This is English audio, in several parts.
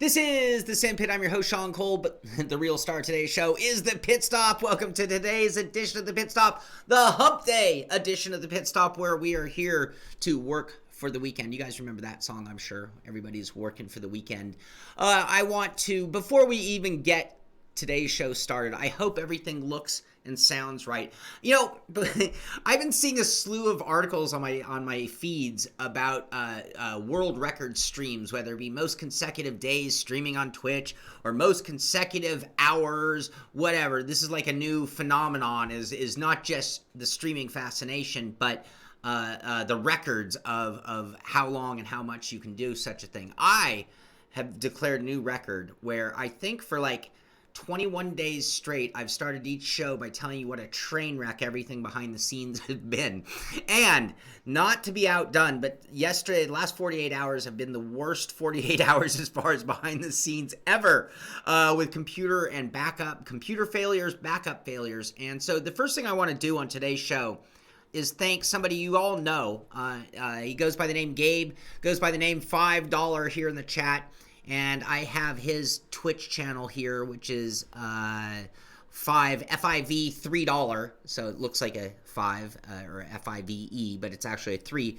This is the Simpit. I'm your host, Shaun Cole, but the real star of today's show is the Pit Stop. Welcome to today's edition of the Pit Stop, the Hump Day edition of the Pit Stop, where we are here to work for the weekend. You guys remember that song, I'm sure. Everybody's working for the weekend. I want to, before we even get today's show started, I hope everything looks and sounds right. You know, I've been seeing a slew of articles on my feeds about world record streams, whether it be most consecutive days streaming on Twitch or most consecutive hours, whatever. This is like a new phenomenon, is not just the streaming fascination, but the records of how long and how much you can do such a thing. I have declared a new record where I think for like 21 days straight, I've started each show by telling you what a train wreck everything behind the scenes has been. And not to be outdone, but yesterday, the last 48 hours have been the worst 48 hours as far as behind the scenes ever, with computer failures, backup failures. And so the first thing I want to do on today's show is thank somebody you all know. He goes by the name Gabe, goes by the name $5 here in the chat. And I have his Twitch channel here, which is FIV $3. So it looks like a 5 or FIVE, but it's actually a 3.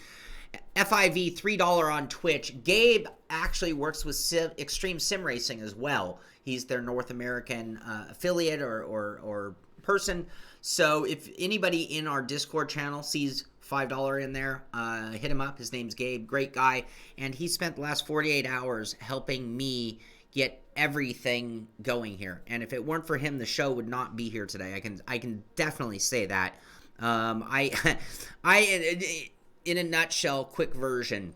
FIV $3 on Twitch. Gabe actually works with Extreme Sim Racing as well. He's their North American affiliate or person. So if anybody in our Discord channel sees $5 in there, hit him up. His name's Gabe, great guy, and he spent the last 48 hours helping me get everything going here. And if it weren't for him, the show would not be here today. I can definitely say that. I in a nutshell, quick version,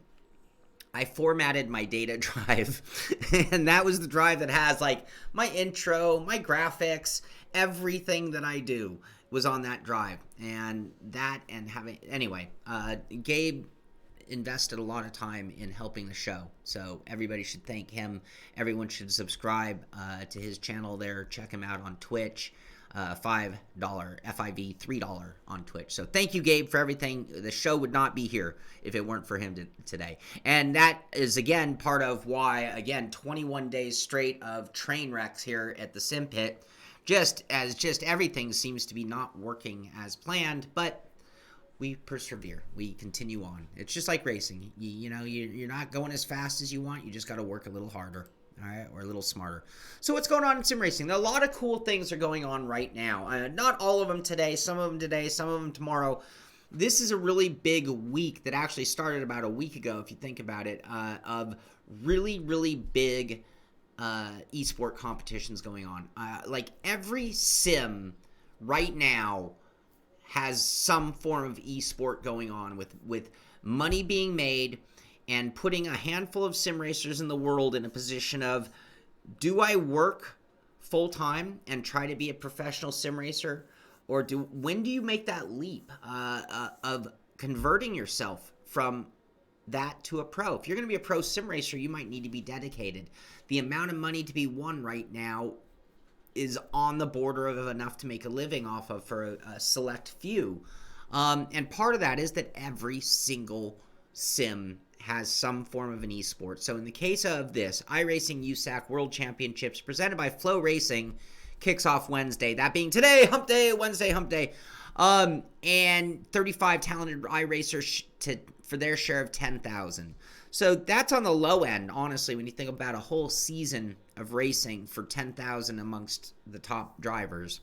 I formatted my data drive, and that was the drive that has like my intro, my graphics, everything that I do was on that drive. And Gabe invested a lot of time in helping the show, so everybody should thank him. Everyone should subscribe to his channel there. Check him out on Twitch. $5 FIV $3 on Twitch. So thank you, Gabe, for everything. The show would not be here if it weren't for him today. And that is again part of why 21 days straight of train wrecks here at the Simpit, just everything seems to be not working as planned, but we persevere. We continue on. It's just like racing. You're not going as fast as you want. You just got to work a little harder. All right, or a little smarter. So what's going on in sim racing? A lot of cool things are going on right now. Not all of them today, some of them today, some of them tomorrow. This is a really big week that actually started about a week ago, if you think about it, of really, really big esport competitions going on. Like every sim right now has some form of esport going on with money being made, and putting a handful of sim racers in the world in a position of, do I work full time and try to be a professional sim racer, or when do you make that leap of converting yourself from that to a pro? If you're going to be a pro sim racer, you might need to be dedicated. The amount of money to be won right now is on the border of enough to make a living off of for a select few. And part of that is that every single sim has some form of an esport. So in the case of this, iRacing USAC World Championships presented by Flow Racing kicks off Wednesday. That being today, Hump Day, Wednesday, Hump Day. And 35 talented iRacers for their share of $10,000. So that's on the low end, honestly, when you think about a whole season of racing for $10,000 amongst the top drivers.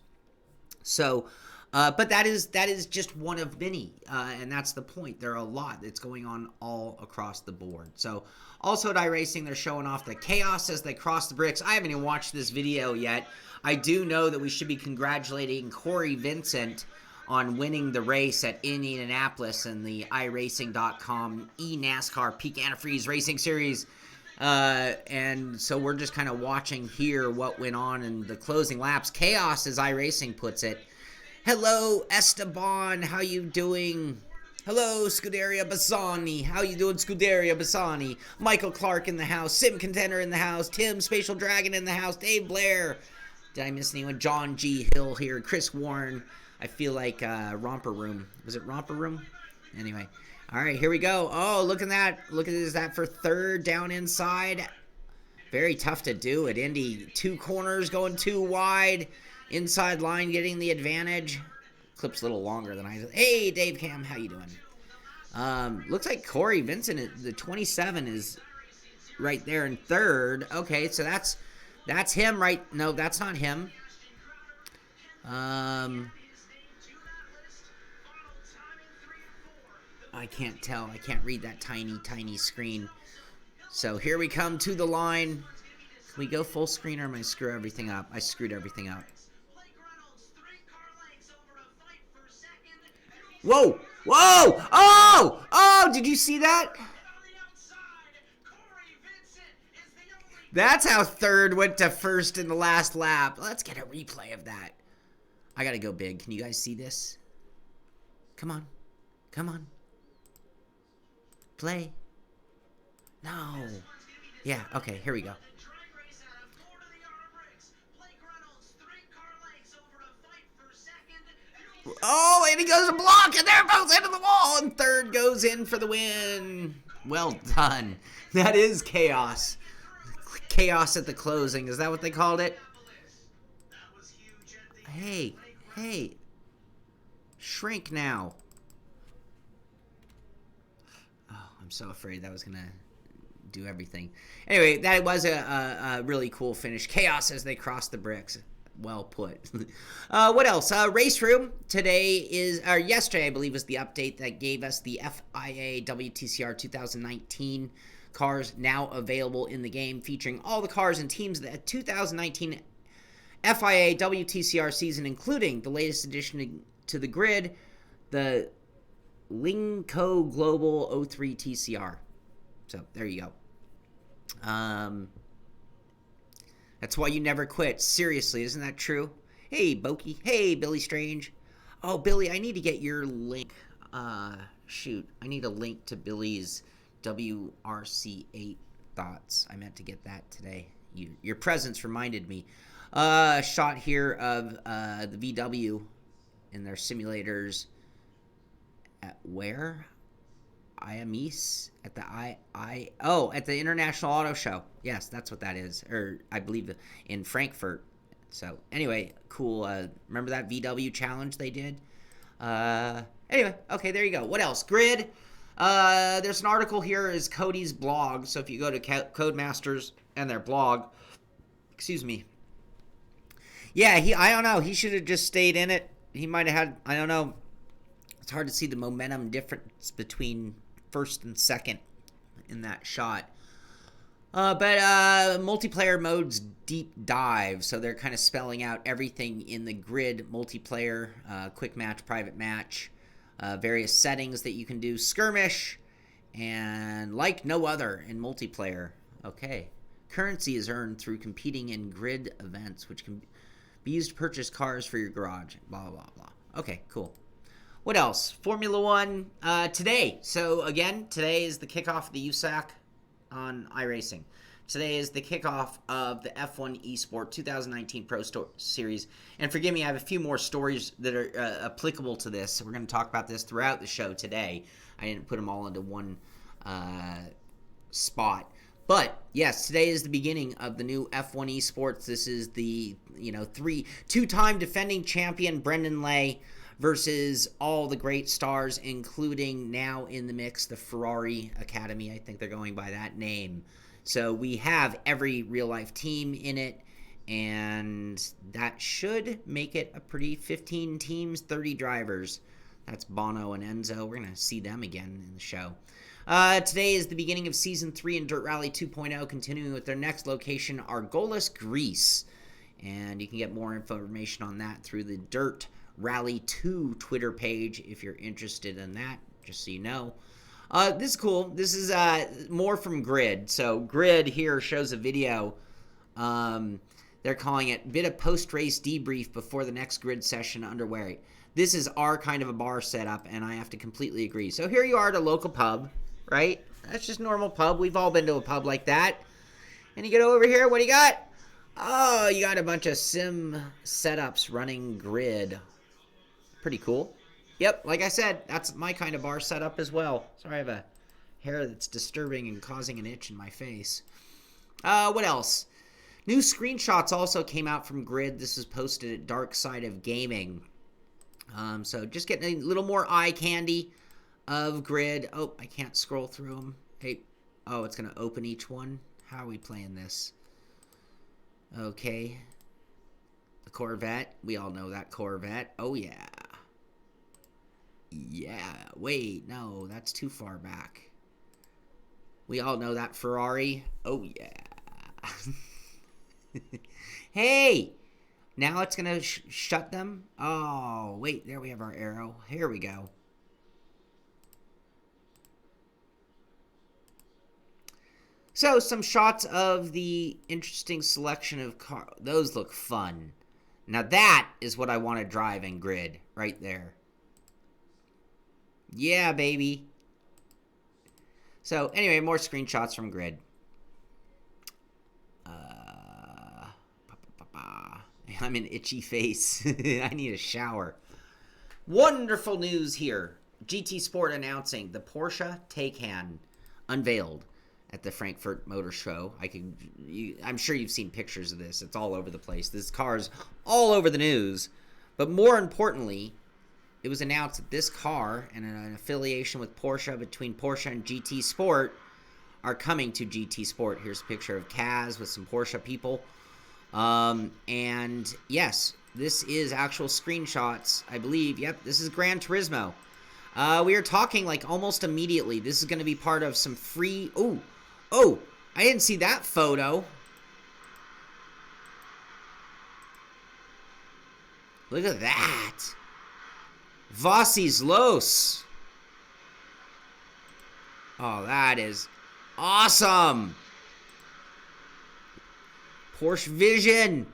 So but that is just one of many, and that's the point. There are a lot that's going on all across the board. So also at iRacing, they're showing off the chaos as they cross the bricks. I haven't even watched this video yet. I do know that we should be congratulating Corey Vincent on winning the race at Indianapolis in the iRacing.com eNASCAR Peak Antifreeze Racing Series. And so we're just kind of watching here what went on in the closing laps. Chaos, as iRacing puts it. Hello, Esteban. How you doing? Hello, Scuderia Bassani. How you doing, Scuderia Bassani? Michael Clark in the house. Sim Contender in the house. Tim Spatial Dragon in the house. Dave Blair. Did I miss anyone? John G. Hill here. Chris Warren. I feel like Romper Room. Was it Romper Room? Anyway. All right, here we go. Oh, look at that. Look at that for third down inside. Very tough to do at Indy. 2 corners going too wide. Inside line getting the advantage. Clip's a little longer than I... Hey, Dave Cam, how you doing? Looks like Corey Vincent, the 27, is right there in third. Okay, so that's him, right? No, that's not him. I can't tell. I can't read that tiny screen. So here we come to the line. Can we go full screen or am I screw everything up? I screwed everything up. Whoa! Whoa! Oh! Oh! Did you see that? That's how third went to first in the last lap. Let's get a replay of that. I gotta go big. Can you guys see this? Come on. Come on. Play. No. Yeah, okay, here we go. Oh, and he goes to block, and they're both into the wall, and third goes in for the win. Well done. That is chaos. Chaos at the closing. Is that what they called it? Hey, hey. Shrink now. Oh, I'm so afraid that was going to do everything. Anyway, that was a really cool finish. Chaos as they cross the bricks. Well put. What else? Raceroom today is, or yesterday I believe was the update that gave us the FIA WTCR 2019 cars now available in the game, featuring all the cars and teams of the 2019 FIA WTCR season, including the latest addition to the grid, the Linco Global 03 TCR. So there you go. That's why you never quit. Seriously, isn't that true? Hey, Boki. Hey, Billy Strange. Oh, Billy, I need to get your link. Shoot. I need a link to Billy's WRC8 thoughts. I meant to get that today. Your presence reminded me. Shot here of the VW in their simulators at where? IAMIS at the at the International Auto Show. Yes, that's what that is. Or I believe in Frankfurt. So anyway, cool. Remember that VW challenge they did? Anyway, okay, there you go. What else? Grid. There's an article here is Cody's blog. So if you go to Codemasters and their blog, excuse me. Yeah, I don't know. He should have just stayed in it. He might have had, I don't know. It's hard to see the momentum difference between first and second in that shot. But multiplayer modes deep dive. So they're kind of spelling out everything in the grid multiplayer, quick match, private match, various settings that you can do, skirmish, and like no other in multiplayer. Okay. Currency is earned through competing in grid events, which can be used to purchase cars for your garage. Blah, blah, blah. Okay, cool. What else? Formula One today. So again, today is the kickoff of the USAC on iRacing. Today is the kickoff of the F1 Esport 2019 Pro Series. And forgive me, I have a few more stories that are applicable to this. So we're going to talk about this throughout the show today. I didn't put them all into one spot. But yes, today is the beginning of the new F1 Esports. This is the two-time defending champion Brendan Lay versus all the great stars, including now in the mix the Ferrari Academy. I think they're going by that name. So we have every real-life team in it, and that should make it a pretty 15 teams, 30 drivers. That's Bono and Enzo. We're going to see them again in the show. Today is the beginning of Season 3 in Dirt Rally 2.0, continuing with their next location, Argolis, Greece. And you can get more information on that through the Dirt Rally 2 Twitter page if you're interested in that, just so you know. This is cool. This is more from Grid. So Grid here shows a video. They're calling it bit of post-race debrief before the next Grid session underway. This is our kind of a bar setup, and I have to completely agree. So here you are at a local pub, right? That's just normal pub. We've all been to a pub like that. And you get over here, what do you got? Oh, you got a bunch of sim setups running Grid. Pretty cool. Yep, like I said, that's my kind of bar setup as well. Sorry, I have a hair that's disturbing and causing an itch in my face. What else? New screenshots also came out from Grid. This is posted at Dark Side of Gaming. So just getting a little more eye candy of Grid. Oh, I can't scroll through them. Hey, oh, it's going to open each one. How are we playing this? Okay. The Corvette. We all know that Corvette. Oh, yeah. Yeah. Wait, no, that's too far back. We all know that Ferrari. Oh, yeah. Hey! Now it's going to shut them. Oh, wait, there we have our arrow. Here we go. So, some shots of the interesting selection of cars. Those look fun. Now, that is what I want to drive in Grid, right there. Yeah, baby. So, anyway, more screenshots from Grid. I'm an itchy face. I need a shower. Wonderful news here. GT Sport announcing the Porsche Taycan unveiled at the Frankfurt Motor Show. I'm sure you've seen pictures of this. It's all over the place. This car's all over the news. But more importantly, it was announced that this car and an affiliation with Porsche between Porsche and GT Sport are coming to GT Sport. Here's a picture of Kaz with some Porsche people. And yes, this is actual screenshots, I believe. Yep, this is Gran Turismo. We are talking like almost immediately. This is going to be part of some free... Oh, I didn't see that photo. Look at that. Vossi's Los. Oh, that is awesome. Porsche Vision.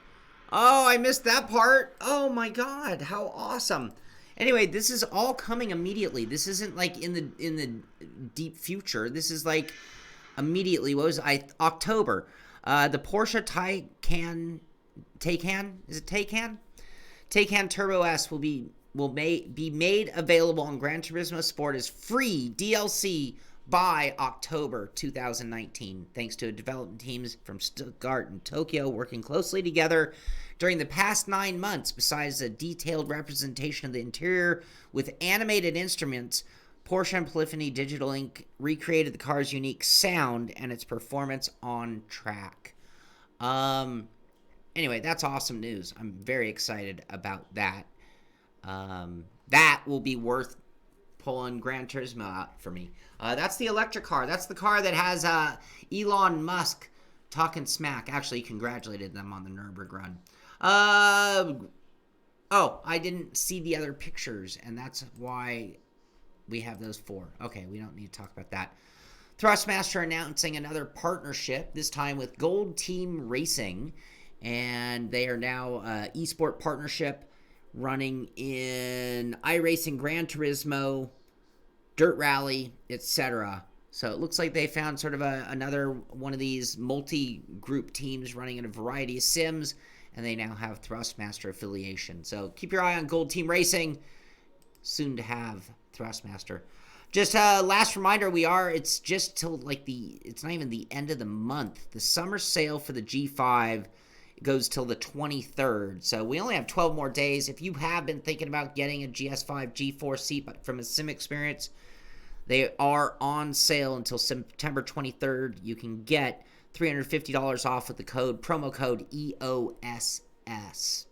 Oh, I missed that part. Oh my God, how awesome. Anyway, this is all coming immediately. This isn't like in the deep future. This is like immediately. What was October? The Porsche Taycan. Is it Taycan? Taycan Turbo S will be made available on Gran Turismo Sport as free DLC by October 2019, thanks to development teams from Stuttgart and Tokyo working closely together during the past 9 months. Besides a detailed representation of the interior with animated instruments, Porsche and Polyphony Digital Inc. recreated the car's unique sound and its performance on track. Anyway, that's awesome news. I'm very excited about that. That will be worth pulling Gran Turismo out for me. That's the electric car. That's the car that has Elon Musk talking smack. Actually, he congratulated them on the Nürburgring. Oh, I didn't see the other pictures, and that's why we have those 4. Okay, we don't need to talk about that. Thrustmaster announcing another partnership, this time with Gold Team Racing, and they are now Esport partnership running in iRacing, Gran Turismo, Dirt Rally, etc. So it looks like they found sort of another one of these multi-group teams running in a variety of sims, and they now have Thrustmaster affiliation. So keep your eye on Gold Team Racing. Soon to have Thrustmaster. Just last reminder, it's just till it's not even the end of the month. The summer sale for the G5 goes till the 23rd. So we only have 12 more days. If you have been thinking about getting a GS5 G4 seat from a Simracing, they are on sale until September 23rd. You can get $350 off with the promo code EOSS.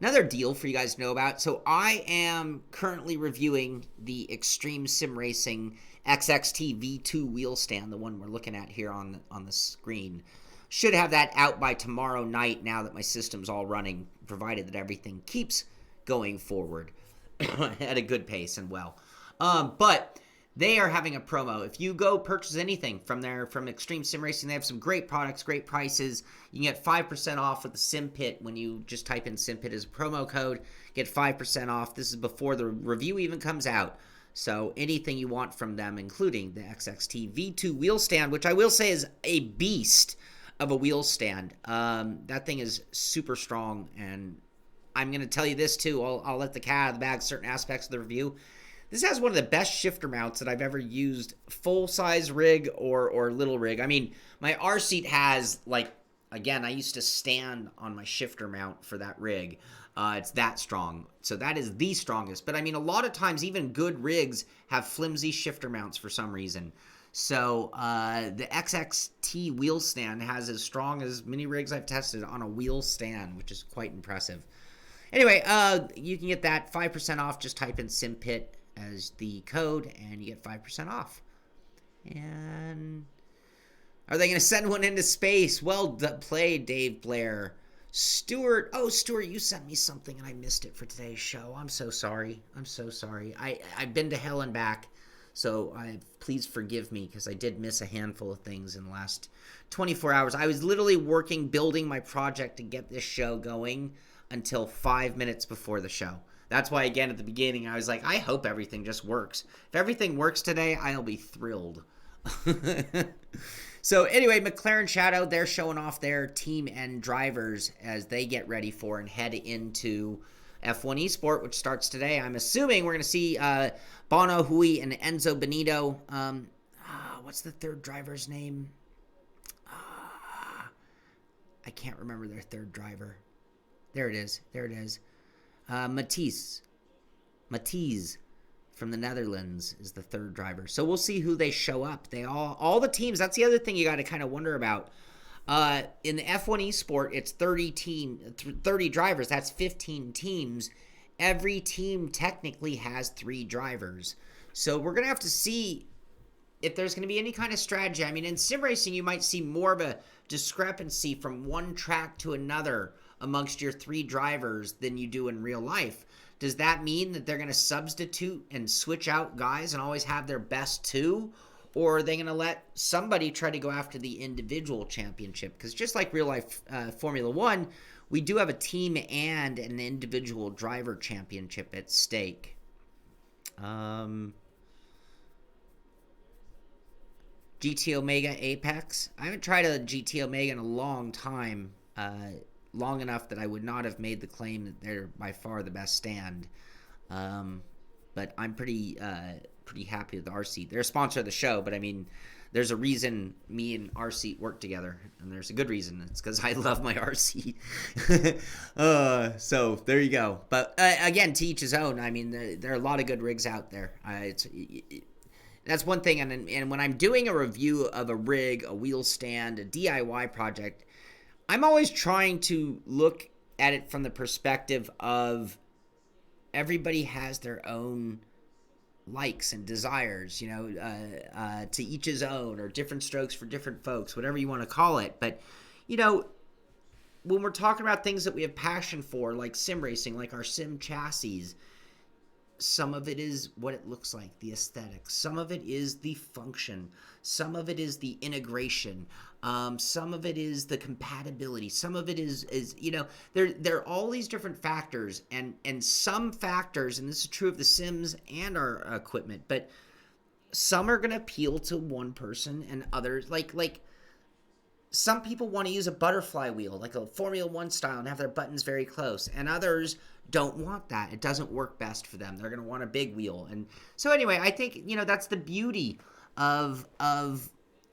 Another deal for you guys to know about. So I am currently reviewing the Extreme Sim Racing XXT V2 wheel stand, the one we're looking at here on the screen. Should have that out by tomorrow night now that my system's all running, provided that everything keeps going forward at a good pace and well. But they are having a promo. If you go purchase anything from Extreme Sim Racing, they have some great products, great prices. You can get 5% off with the Simpit when you just type in Simpit as a promo code. Get 5% off. This is before the review even comes out. So anything you want from them, including the XXT V2 wheel stand, which I will say is a beast of a wheel stand. That thing is super strong, and I'm going to tell you this too. I'll let the cat out of the bag certain aspects of the review. This has one of the best shifter mounts that I've ever used, full-size rig or little rig. I mean, my Rseat has, like, again, I used to stand on my shifter mount for that rig. It's that strong. So that is the strongest. But, I mean, a lot of times even good rigs have flimsy shifter mounts for some reason. So the XXT wheel stand has as strong as many rigs I've tested on a wheel stand, which is quite impressive. Anyway, you can get that 5% off. Just type in Simpit as the code, and you get 5% off. And are they going to send one into space? Well played, Dave Blair. Stuart, Stuart, you sent me something and I missed it for today's show. I'm so sorry. I've been to hell and back, so please forgive me because I did miss a handful of things in the last 24 hours. I was literally building my project to get this show going until 5 minutes before the show. That's why, again, at the beginning, I was like, I hope everything just works. If everything works today, I'll be thrilled. So anyway, McLaren Shadow, they're showing off their team and drivers as they get ready for and head into F1 Esport, which starts today. I'm assuming we're going to see Bono Hui and Enzo Benito. What's the third driver's name? I can't remember their third driver. There it is. Matisse from the Netherlands is the third driver. So we'll see who they show up. They all the teams. That's the other thing you got to kind of wonder about. In the F1 Esport, it's 30 drivers. That's 15 teams. Every team technically has 3 drivers. So we're going to have to see if there's going to be any kind of strategy. I mean, in sim racing, you might see more of a discrepancy from one track to another amongst your 3 drivers than you do in real life. Does that mean that they're going to substitute and switch out guys and always have their best 2? Or are they going to let somebody try to go after the individual championship? Because just like real life Formula 1, we do have a team and an individual driver championship at stake. GT Omega Apex. I haven't tried a GT Omega in a long time. Long enough that I would not have made the claim that they're by far the best stand. But I'm pretty happy with Rseat. They're a sponsor of the show, but I mean, there's a reason me and Rseat work together, and there's a good reason. It's because I love my Rseat. So there you go. But again, to each his own. I mean, there are a lot of good rigs out there. That's one thing. And when I'm doing a review of a rig, a wheel stand, a DIY project, I'm always trying to look at it from the perspective of everybody has their own likes and desires, to each his own, or different strokes for different folks, whatever you want to call it. But, when we're talking about things that we have passion for, like sim racing, like our sim chassis, some of it is what it looks like, the aesthetics. Some of it is the function. Some of it is the integration. Some of it is the compatibility. Some of it is there are all these different factors, and some factors, and this is true of the sims and our equipment, but some are going to appeal to one person and others. Like some people want to use a butterfly wheel, like a Formula 1 style, and have their buttons very close, and others don't want that. It doesn't work best for them. They're going to want a big wheel. And so anyway, I think, that's the beauty of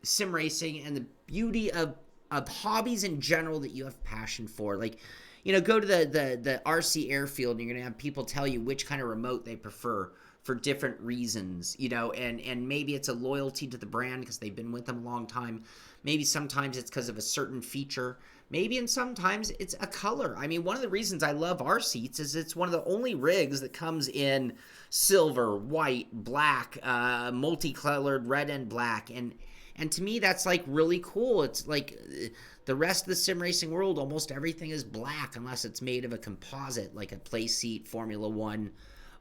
sim racing and the beauty of hobbies in general that you have passion for. Like, go to the RC airfield, and you're going to have people tell you which kind of remote they prefer for different reasons, and maybe it's a loyalty to the brand because they've been with them a long time. Maybe sometimes it's because of a certain feature. Maybe and sometimes it's a color. I mean, one of the reasons I love Rseats is it's one of the only rigs that comes in silver, white, black, multicolored red and black. And to me, that's like really cool. It's like the rest of the sim racing world, almost everything is black unless it's made of a composite, like a play seat Formula 1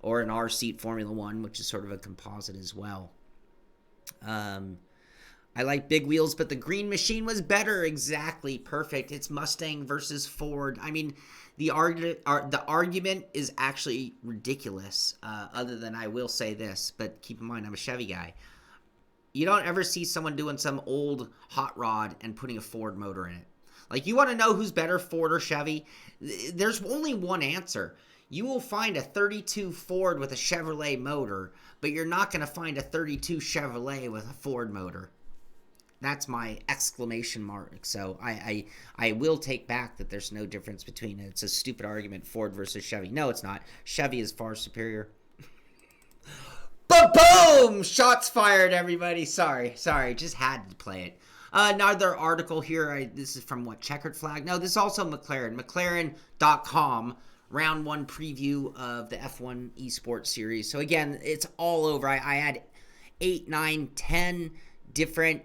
or an Rseat Formula 1, which is sort of a composite as well. I like big wheels, but the Green Machine was better. Exactly. Perfect. It's Mustang versus Ford. I mean, the argument is actually ridiculous, other than I will say this, but keep in mind, I'm a Chevy guy. You don't ever see someone doing some old hot rod and putting a Ford motor in it. Like, you want to know who's better, Ford or Chevy? There's only one answer. You will find a 32 Ford with a Chevrolet motor, but you're not going to find a 32 Chevrolet with a Ford motor. That's my exclamation mark. So I will take back that there's no difference between it. It's a stupid argument, Ford versus Chevy. No, it's not. Chevy is far superior. Boom! Shots fired, everybody. Sorry. Just had to play it. Another article here. This is from what? Checkered Flag? No, this is also McLaren. McLaren.com. Round 1 preview of the F1 Esport series. So again, it's all over. I had 8, 9, 10 different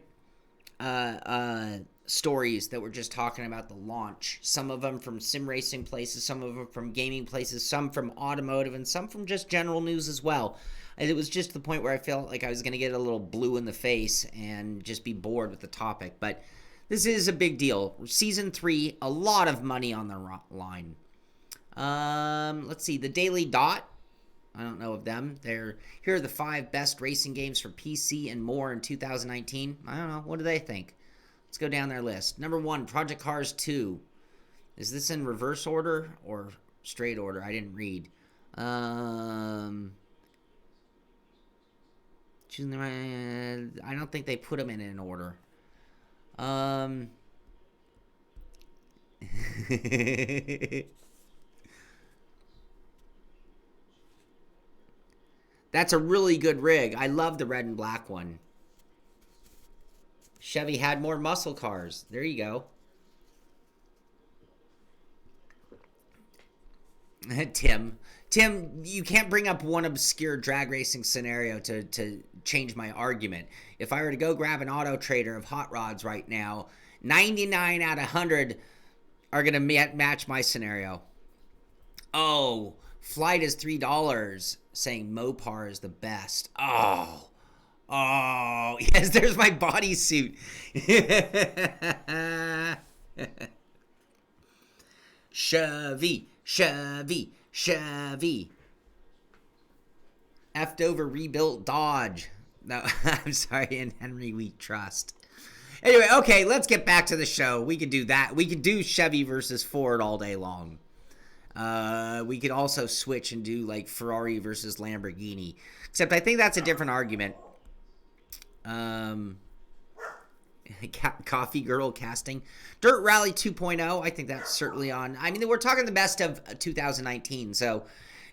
stories that were just talking about the launch. Some of them from sim racing places, some of them from gaming places, some from automotive, and some from just general news as well. And it was just the point where I felt like I was going to get a little blue in the face and just be bored with the topic. But this is a big deal. Season 3, a lot of money on the line. Let's see, the Daily Dot. I don't know of them. Here are the 5 best racing games for PC and more in 2019. I don't know. What do they think? Let's go down their list. Number 1, Project Cars 2. Is this in reverse order or straight order? I didn't read. I don't think they put them in an order. That's a really good rig. I love the red and black one. Chevy had more muscle cars. There you go. Tim, you can't bring up one obscure drag racing scenario to change my argument. If I were to go grab an Auto Trader of hot rods right now, 99 out of 100 are going to match my scenario. Oh, Flight is $3, saying Mopar is the best. Oh, yes, there's my bodysuit. Chevy. Effed over rebuilt Dodge. No, I'm sorry, in Henry we trust. Anyway, okay, let's get back to the show. We could do that. We could do Chevy versus Ford all day long. We could also switch and do like Ferrari versus Lamborghini. Except I think that's a different argument. Coffee Girl casting. Dirt Rally 2.0. I think that's certainly on. I mean, we're talking the best of 2019. So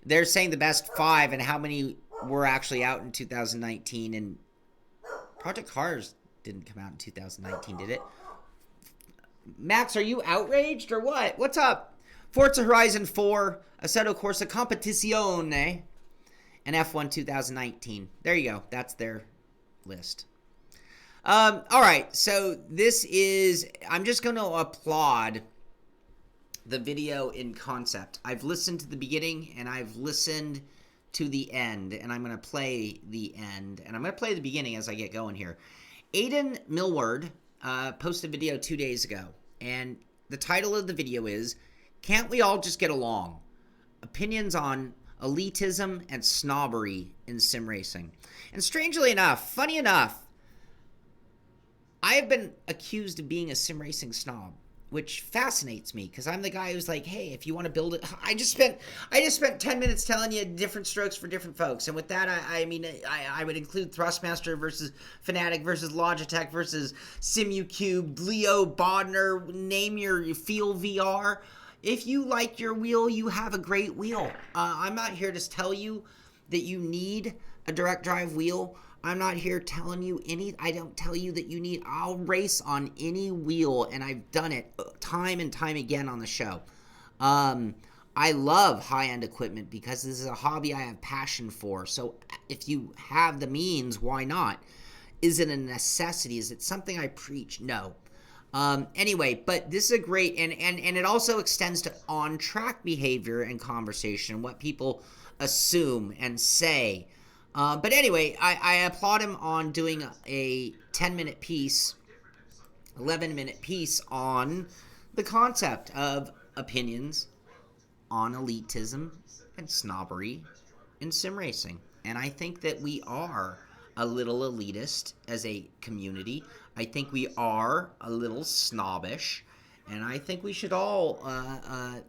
they're saying the best 5 and how many were actually out in 2019. And Project Cars didn't come out in 2019, did it? Max, are you outraged or what? What's up? Forza Horizon 4, Assetto Corsa Competizione, and F1 2019. There you go. That's their list. All right. So this is, I'm just going to applaud the video in concept. I've listened to the beginning and I've listened to the end, and I'm going to play the end, and I'm going to play the beginning as I get going here. Aiden Millward posted a video 2 days ago, and the title of the video is, "Can't we all just get along? Opinions on elitism and snobbery in sim racing." And strangely enough, funny enough, I have been accused of being a sim racing snob, which fascinates me because I'm the guy who's like, hey, if you want to build it, I just spent 10 minutes telling you different strokes for different folks. And with that, I mean, I would include Thrustmaster versus Fnatic versus Logitech versus SimuCube, Leo Bodner, name your Feel VR. If you like your wheel, you have a great wheel. I'm not here to tell you that you need a direct drive wheel. I'm not here telling you I don't tell you that you need, I'll race on any wheel, and I've done it time and time again on the show. I love high-end equipment because this is a hobby I have passion for. So if you have the means, why not? Is it a necessity? Is it something I preach? No. Anyway, but this is a great, and it also extends to on-track behavior and conversation, what people assume and say. But anyway, I applaud him on doing a 10-minute piece, 11-minute piece on the concept of opinions on elitism and snobbery in sim racing. And I think that we are a little elitist as a community. I think we are a little snobbish, and I think we should all,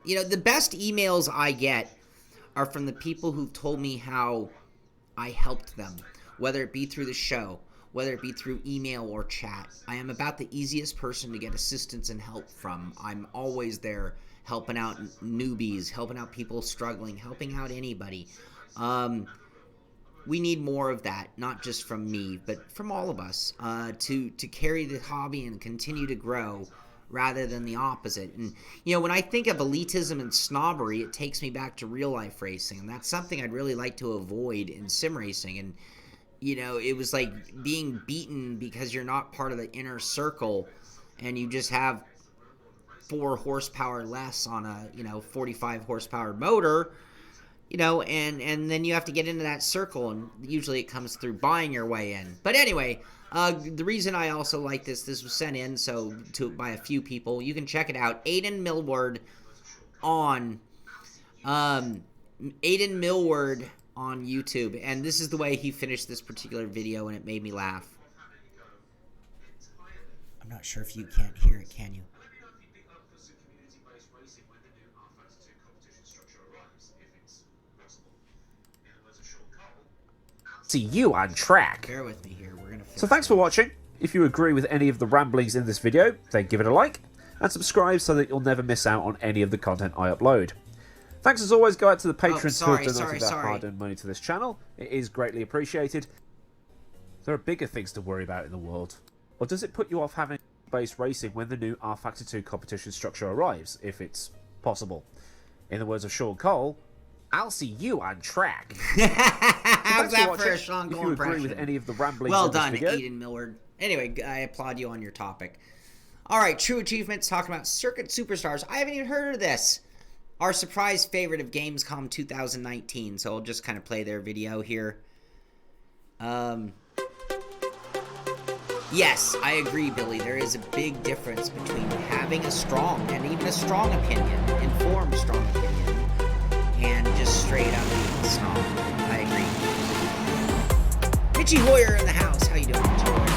the best emails I get are from the people who've told me how I helped them, whether it be through the show, whether it be through email or chat. I am about the easiest person to get assistance and help from. I'm always there helping out newbies, helping out people struggling, helping out anybody. We need more of that, not just from me, but from all of us, to carry the hobby and continue to grow rather than the opposite. And, when I think of elitism and snobbery, it takes me back to real life racing. And that's something I'd really like to avoid in sim racing. And, it was like being beaten because you're not part of the inner circle and you just have 4 horsepower less on a, 45 horsepower motor, and then you have to get into that circle, and usually it comes through buying your way in. But anyway, the reason I also like this was sent in by a few people. You can check it out. Aiden Millward on YouTube, and this is the way he finished this particular video, and it made me laugh. I'm not sure if you can't hear it, can you? See you on track. Bear with me here. We're gonna. So thanks for watching. If you agree with any of the ramblings in this video, then give it a like and subscribe so that you'll never miss out on any of the content I upload. Thanks as always go out to the patrons who have donated their hard-earned money to this channel. It is greatly appreciated. There are bigger things to worry about in the world. Or does it put you off having base racing when the new R Factor 2 competition structure arrives, if it's possible? In the words of Shaun Cole, I'll see you on track. How's that for a Shaun Cole impression? If you agree with any of the ramblings well in this done, video, Aiden Millward. Anyway, I applaud you on your topic. All right, True Achievements, talking about Circuit Superstars. I haven't even heard of this. Our surprise favorite of Gamescom 2019. So I'll just kind of play their video here. Yes, I agree, Billy. There is a big difference between having a strong, and even a strong opinion, informed strong opinion, and just straight up being a snob. I agree. Mitchie Hoyer in the house. How you doing, Mitchie Hoyer?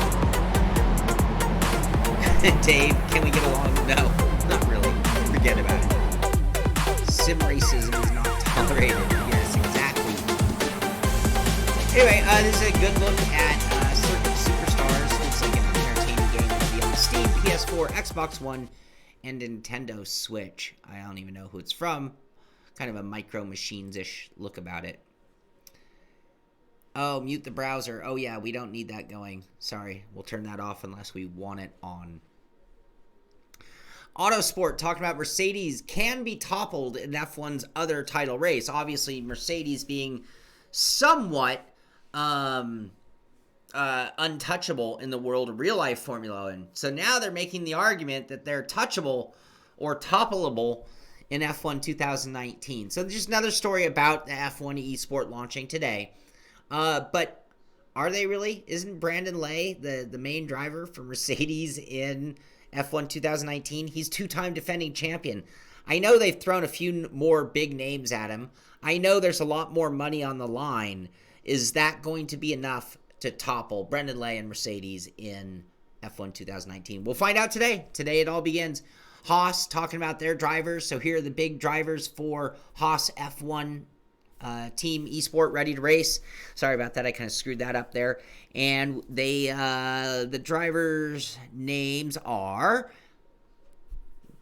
Dave, can we get along? No, not really. Forget about it. Sim racism is not tolerated. Yes, exactly. Anyway, this is a good look at Circuit Superstars. Looks like an entertaining game to be on Steam, PS4, Xbox One, and Nintendo Switch. I don't even know who it's from. Kind of a Micro Machines-ish look about it. Oh, mute the browser. Oh, yeah, we don't need that going. Sorry, we'll turn that off unless we want it on. Autosport, talking about Mercedes can be toppled in F1's other title race. Obviously, Mercedes being somewhat untouchable in the world of real-life Formula One. So now they're making the argument that they're touchable or toppleable in F1 2019. So just another story about the F1 Esport launching today. But are they really? Isn't Brandon Lay the main driver for Mercedes in F1 2019? He's two-time defending champion. I know they've thrown a few more big names at him. I know there's a lot more money on the line. Is that going to be enough to topple Brendan Lay and Mercedes in F1 2019? We'll find out today. Today it all begins. Haas talking about their drivers. So here are the big drivers for Haas F1 team Esport ready to race. Sorry about that. I kind of screwed that up there. And they the drivers' names are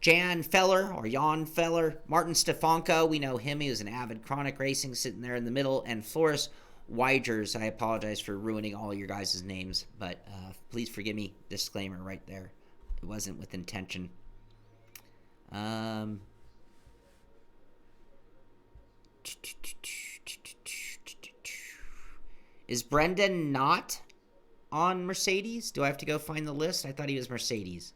Jan Feller, Martin Stefanko. We know him. He was an avid Chronic Racing sitting there in the middle. And Floris Weigers. I apologize for ruining all your guys' names, but please forgive me. Disclaimer right there. It wasn't with intention. Is Brendan not on Mercedes? Do I have to go find the list? I thought he was Mercedes.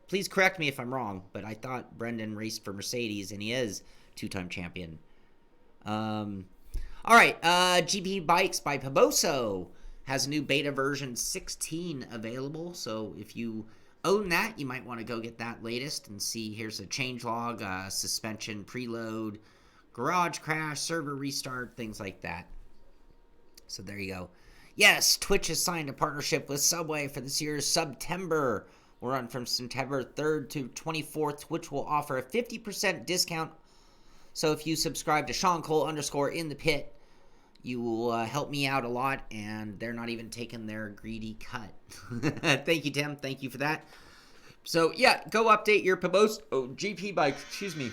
Please correct me if I'm wrong, but I thought Brendan raced for Mercedes, and he is two-time champion. All right, GP Bikes by Paboso has a new beta version 16 available, so if you own that, you might want to go get that latest and see. Here's a changelog, suspension, preload, garage crash, server restart, things like that. So there you go. Yes, Twitch has signed a partnership with Subway for this year's September. We'll run from September 3rd to 24th. Twitch will offer a 50% discount So if you subscribe to Shaun Cole _ in the pit, you will help me out a lot, and they're not even taking their greedy cut. Thank you, Tim. Thank you for that. So, yeah, go update your Poboso GP bike. Excuse me.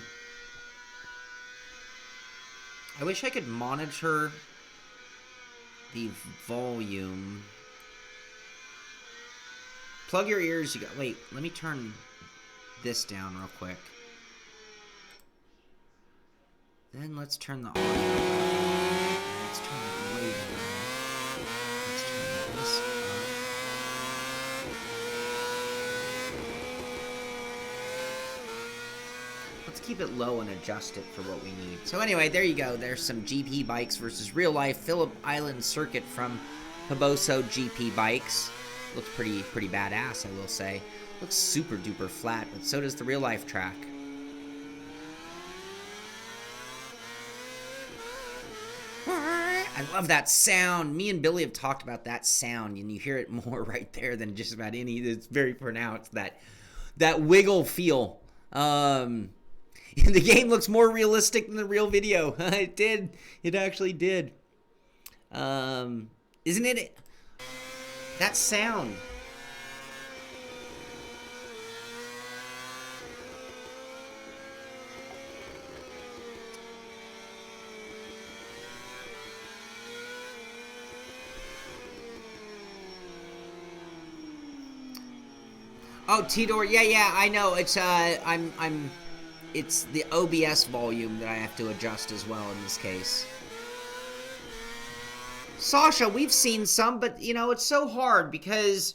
I wish I could monitor the volume. Plug your ears. You go. Wait, let me turn this down real quick. Then let's turn the audio. Let's turn it way down. Let's turn this up. Let's keep it low and adjust it for what we need. So anyway, there you go. There's some GP bikes versus real life Phillip Island circuit from Poboso GP bikes. Looks pretty badass, I will say. Looks super duper flat, but so does the real life track. I love that sound. Me and Billy have talked about that sound, and you hear it more right there than just about any. It's very pronounced, that wiggle feel. The game looks more realistic than the real video. It did. It actually did. Isn't it? That sound. Oh, Tidor, yeah, I know. It's it's the OBS volume that I have to adjust as well in this case. Sasha, we've seen some, but you know, it's so hard because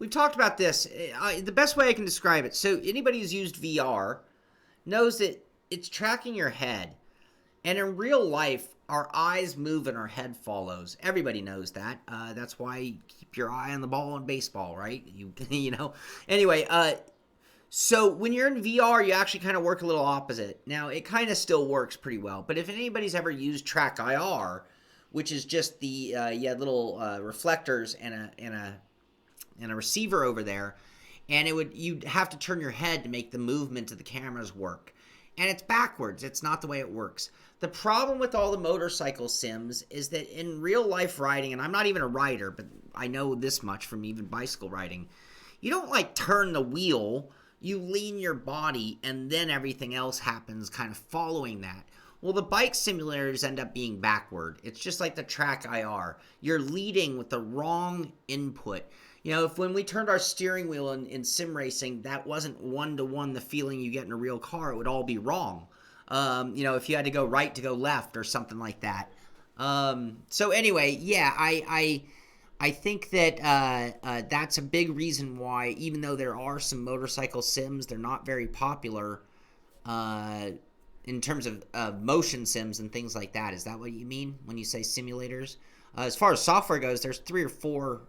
we've talked about this. The best way I can describe it, so anybody who's used VR knows that it's tracking your head. And in real life, our eyes move and our head follows. Everybody knows that. That's why you keep your eye on the ball in baseball, right? You know. Anyway, so when you're in VR, you actually kind of work a little opposite. Now, it kind of still works pretty well. But if anybody's ever used Track IR, which is just the little reflectors and a receiver over there, and you'd have to turn your head to make the movement of the cameras work. And it's backwards. It's not the way it works. The problem with all the motorcycle sims is that in real life riding, and I'm not even a rider, but I know this much from even bicycle riding, you don't like turn the wheel, you lean your body, and then everything else happens kind of following that. Well, the bike simulators end up being backward. It's just like the Track IR. You're leading with the wrong input. You know, when we turned our steering wheel in Simracing, that wasn't one-to-one the feeling you get in a real car. It would all be wrong. You know, if you had to go right to go left or something like that. So anyway, yeah, I think that that's a big reason why, even though there are some motorcycle sims, they're not very popular in terms of motion sims and things like that. Is that what you mean when you say simulators? As far as software goes, there's 3 or 4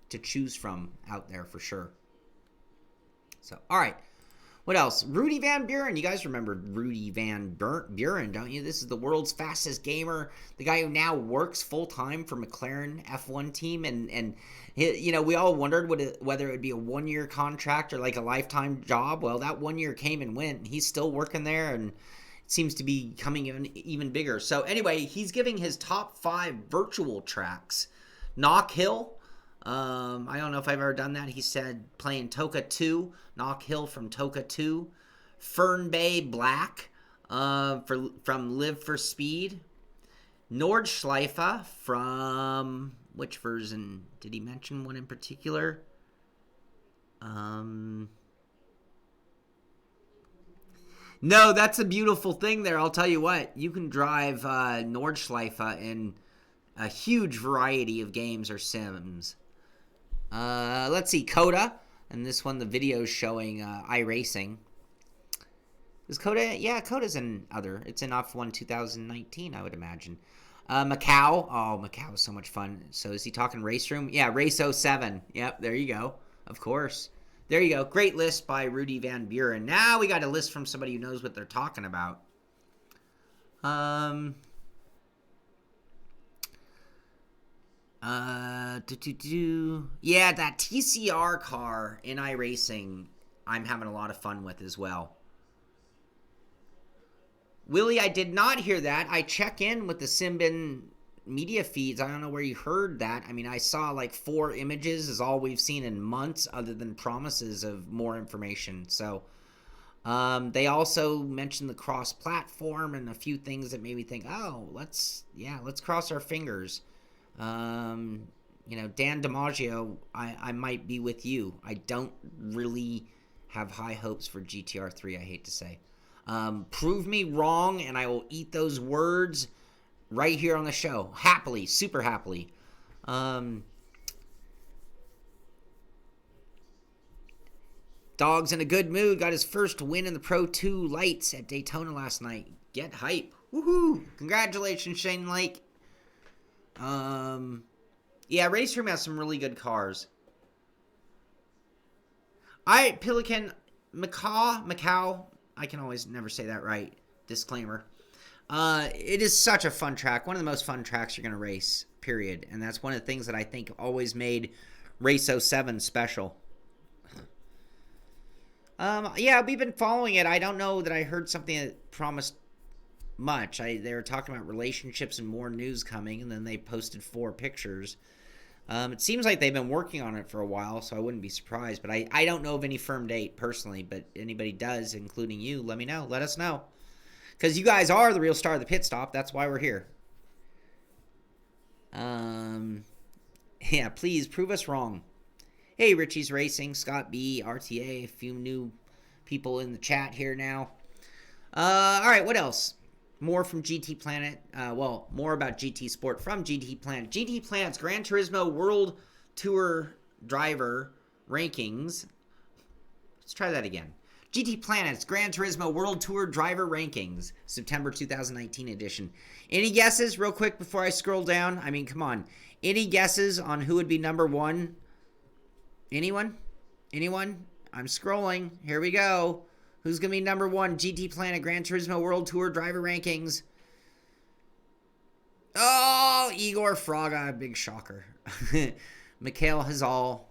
to choose from out there for sure. So, all right. What else? Rudy Van Buren. You guys remember Rudy Van Buren, don't you? This is the world's fastest gamer. The guy who now works full-time for McLaren F1 team. And you know, we all wondered whether it would be a 1-year contract or like a lifetime job. Well, that 1 year came and went. And he's still working there, and it seems to be becoming even bigger. So anyway, he's giving his top 5 virtual tracks. Knock Hill. I don't know if I've ever done that. He said playing Toka 2, Knock Hill from Toka 2, Fern Bay Black from Live for Speed, Nordschleife from which version? Did he mention one in particular? No, that's a beautiful thing there. I'll tell you what, you can drive Nordschleife in a huge variety of games or sims. Let's see, Coda, and this one the video is showing iRacing. Is Coda? Yeah, Coda's in other. It's in F1 2019, I would imagine. Macau. Oh, Macau is so much fun. So is he talking Raceroom? Yeah, Race 07. Yep, there you go. Of course. There you go. Great list by Rudy Van Buren. Now we got a list from somebody who knows what they're talking about. Yeah, that TCR car in iRacing, I'm having a lot of fun with as well. Willie, I did not hear that. I check in with the Simbin media feeds. I don't know where you heard that. I mean, I saw like 4 images is all we've seen in months other than promises of more information. So they also mentioned the cross-platform and a few things that made me think, oh, let's cross our fingers. Dan DiMaggio, I might be with you. I don't really have high hopes for GTR3, I hate to say. Prove me wrong, and I will eat those words right here on the show. Happily, super happily. Dog's in a good mood. Got his first win in the Pro 2 Lights at Daytona last night. Get hype. Woohoo! Congratulations, Shane Lake. Raceroom has some really good cars. Pelican, Macau. I can always never say that right. Disclaimer. It is such a fun track. One of the most fun tracks you're going to race, period. And that's one of the things that I think always made Race 07 special. We've been following it. I don't know that I heard something that promised much. They were talking about relationships and more news coming, and then they posted 4 pictures. It seems like they've been working on it for a while, so I wouldn't be surprised. But I don't know of any firm date personally, but anybody does, including you, let me know. Let us know. Because you guys are the real star of the pit stop. That's why we're here. Please prove us wrong. Hey, Richie's Racing, Scott B, RTA, a few new people in the chat here now. All right, what else? More from GT Planet. More about GT Sport from GT Planet. GT Planet's Gran Turismo World Tour Driver Rankings. Let's try that again. GT Planet's Gran Turismo World Tour Driver Rankings, September 2019 edition. Any guesses real quick before I scroll down? I mean, come on. Any guesses on who would be number 1? Anyone? I'm scrolling. Here we go. Who's going to be number 1? GT Planet Gran Turismo World Tour Driver Rankings. Oh, Igor Fraga. Big shocker. Mikhail Hazal.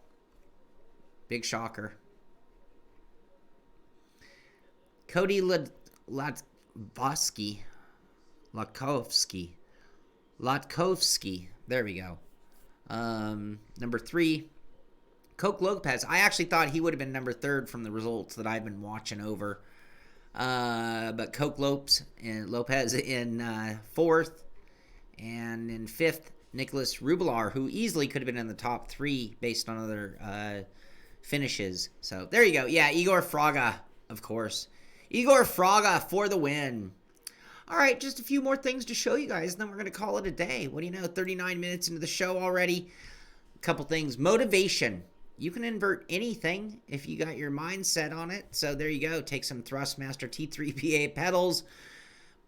Big shocker. Cody Latkovsky. There we go. Number 3. Coke Lopez. I actually thought he would have been number 3rd from the results that I've been watching over. But Coke Lopez in 4th. And in 5th, Nicholas Rubilar, who easily could have been in the top 3 based on other finishes. So there you go. Yeah, Igor Fraga, of course. Igor Fraga for the win. All right, just a few more things to show you guys, and then we're going to call it a day. What do you know, 39 minutes into the show already. A couple things. Motivation. You can invert anything if you got your mind set on it. So there you go. Take some Thrustmaster T3PA pedals,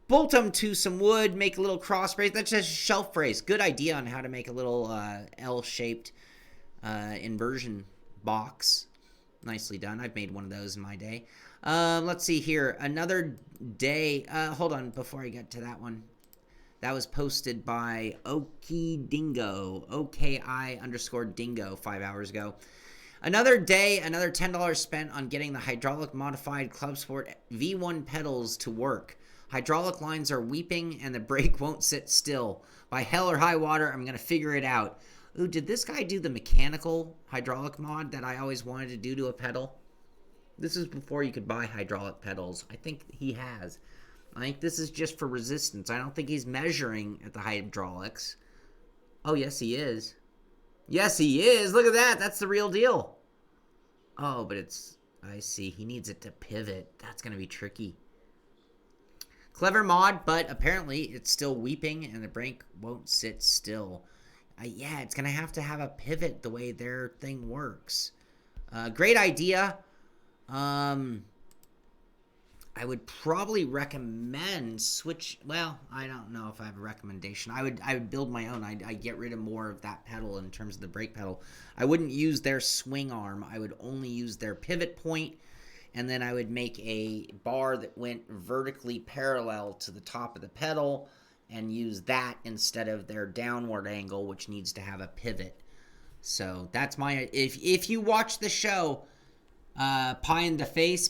bolt them to some wood, make a little cross brace. That's just a shelf brace. Good idea on how to make a little L-shaped inversion box. Nicely done. I've made one of those in my day. Let's see here. Another day. Hold on before I get to that one. That was posted by Oki Dingo. OKI_Dingo 5 hours ago. Another day, another $10 spent on getting the hydraulic modified Club Sport V1 pedals to work. Hydraulic lines are weeping and the brake won't sit still. By hell or high water, I'm going to figure it out. Ooh, did this guy do the mechanical hydraulic mod that I always wanted to do to a pedal? This is before you could buy hydraulic pedals. I think he has. I think this is just for resistance. I don't think he's measuring at the hydraulics. Oh, yes, he is. Yes, he is. Look at that. That's the real deal. Oh, but it's... I see. He needs it to pivot. That's going to be tricky. Clever mod, but apparently it's still weeping and the brake won't sit still. Yeah, it's going to have a pivot the way their thing works. Great idea. I would probably recommend switch. Well, I don't know if I have a recommendation. I would build my own. I'd get rid of more of that pedal in terms of the brake pedal. I wouldn't use their swing arm. I would only use their pivot point, and then I would make a bar that went vertically parallel to the top of the pedal and use that instead of their downward angle, which needs to have a pivot. So that's my... If you watch the show, pie in the face,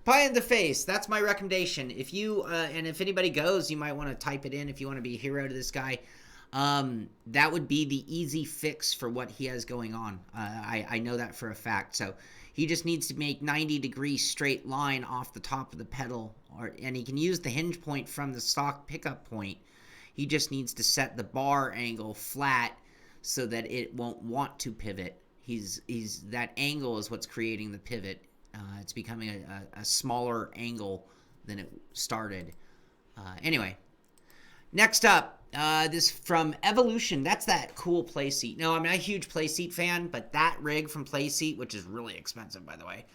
Pie in the face. That's my recommendation. If you and if anybody goes, you might want to type it in if you want to be a hero to this guy. That would be the easy fix for what he has going on. I know that for a fact. So he just needs to make 90-degree straight line off the top of the pedal, and he can use the hinge point from the stock pickup point. He just needs to set the bar angle flat so that it won't want to pivot. That angle is what's creating the pivot. It's becoming a smaller angle than it started. Anyway, next up, this from Evolution. That's that cool playseat. No, I'm not a huge playseat fan, but that rig from Playseat, which is really expensive, by the way,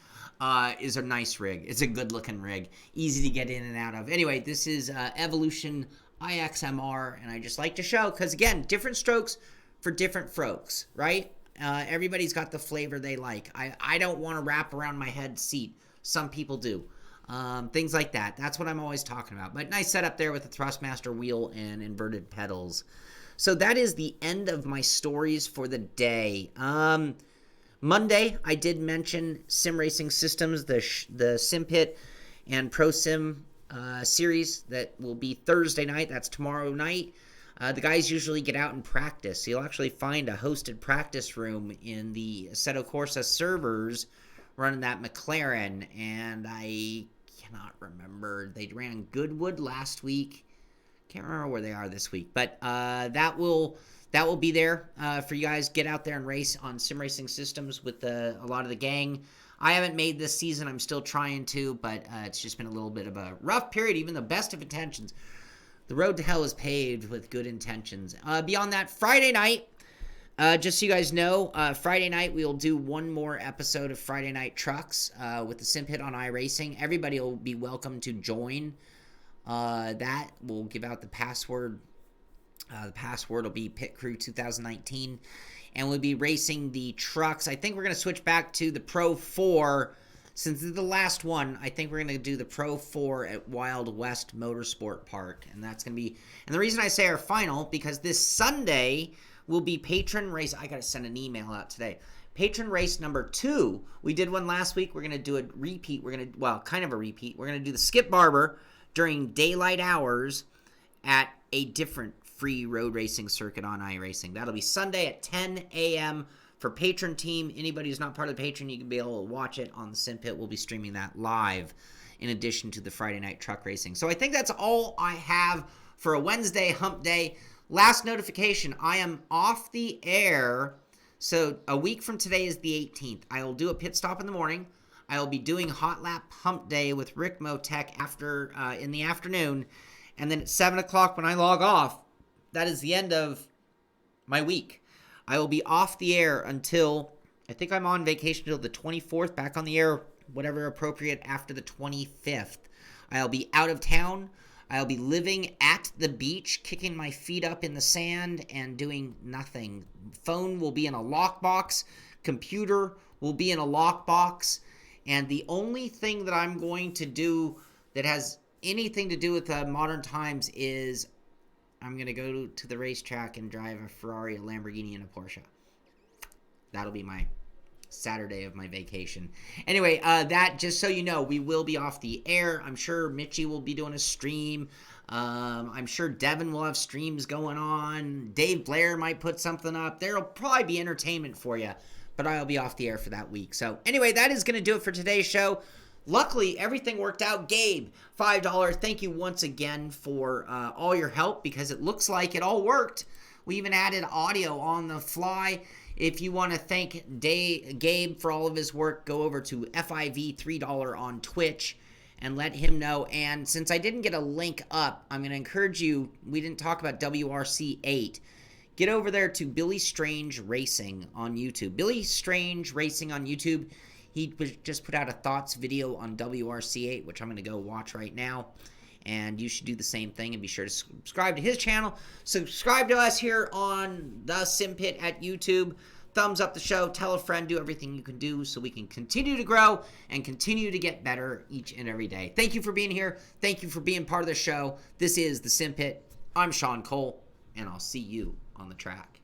is a nice rig. It's a good-looking rig, easy to get in and out of. Anyway, this is Evolution IXMR, and I just like to show, because, again, different strokes for different folks, right? Everybody's got the flavor they like. I don't want to wrap around my head seat. Some people do. Things like that. That's what I'm always talking about. But nice setup there with the Thrustmaster wheel and inverted pedals. So that is the end of my stories for the day. Monday, I did mention Simracing Systems, the Simpit and Pro Sim series that will be Thursday night. That's tomorrow night. The guys usually get out and practice. You'll actually find a hosted practice room in the Assetto Corsa servers running that McLaren, and I cannot remember. They ran Goodwood last week. Can't remember where they are this week, but that will be there for you guys. Get out there and race on Simracing Systems with a lot of the gang. I haven't made this season. I'm still trying to, but it's just been a little bit of a rough period, even the best of intentions. The road to hell is paved with good intentions. Beyond that, Friday night, just so you guys know, Friday night we'll do one more episode of Friday Night Trucks with the Simpit on iRacing. Everybody will be welcome to join that. We'll give out the password. The password will be Pit Crew 2019. And we'll be racing the trucks. I think we're going to switch back to the Pro 4. Since it's the last one, I think we're going to do the Pro 4 at Wild West Motorsport Park. And that's going to be... And the reason I say our final, because this Sunday will be patron race... I got to send an email out today. Patron race number 2. We did one last week. We're going to do a repeat. We're going to... Well, kind of a repeat. We're going to do the Skip Barber during daylight hours at a different free road racing circuit on iRacing. That'll be Sunday at 10 a.m., for patron team. Anybody who's not part of the patron, you can be able to watch it on the Simpit. We'll be streaming that live in addition to the Friday night truck racing. So I think that's all I have for a Wednesday hump day. Last notification, I am off the air. So a week from today is the 18th. I will do a pit stop in the morning. I will be doing Hot Lap Hump Day with Ricmotech after in the afternoon. And then at 7 o'clock when I log off, that is the end of my week. I will be off the air until, I think I'm on vacation until the 24th, back on the air, whatever appropriate, after the 25th. I'll be out of town. I'll be living at the beach, kicking my feet up in the sand and doing nothing. Phone will be in a lockbox. Computer will be in a lockbox. And the only thing that I'm going to do that has anything to do with modern times is I'm going to go to the racetrack and drive a Ferrari, a Lamborghini, and a Porsche. That'll be my Saturday of my vacation. Anyway, that, just so you know, we will be off the air. I'm sure Mitchie will be doing a stream. I'm sure Devin will have streams going on. Dave Blair might put something up. There'll probably be entertainment for you, but I'll be off the air for that week. So anyway, that is going to do it for today's show. Luckily, everything worked out. Gabe, $5. Thank you once again for all your help, because it looks like it all worked. We even added audio on the fly. If you want to thank Gabe for all of his work, go over to FIV $3 on Twitch and let him know. And since I didn't get a link up, I'm going to encourage you, we didn't talk about WRC8. Get over there to Billy Strange Racing on YouTube. Billy Strange Racing on YouTube. He just put out a thoughts video on WRC8, which I'm going to go watch right now. And you should do the same thing and be sure to subscribe to his channel. Subscribe to us here on the Simpit at YouTube. Thumbs up the show. Tell a friend. Do everything you can do so we can continue to grow and continue to get better each and every day. Thank you for being here. Thank you for being part of the show. This is the Simpit. I'm Shaun Cole, and I'll see you on the track.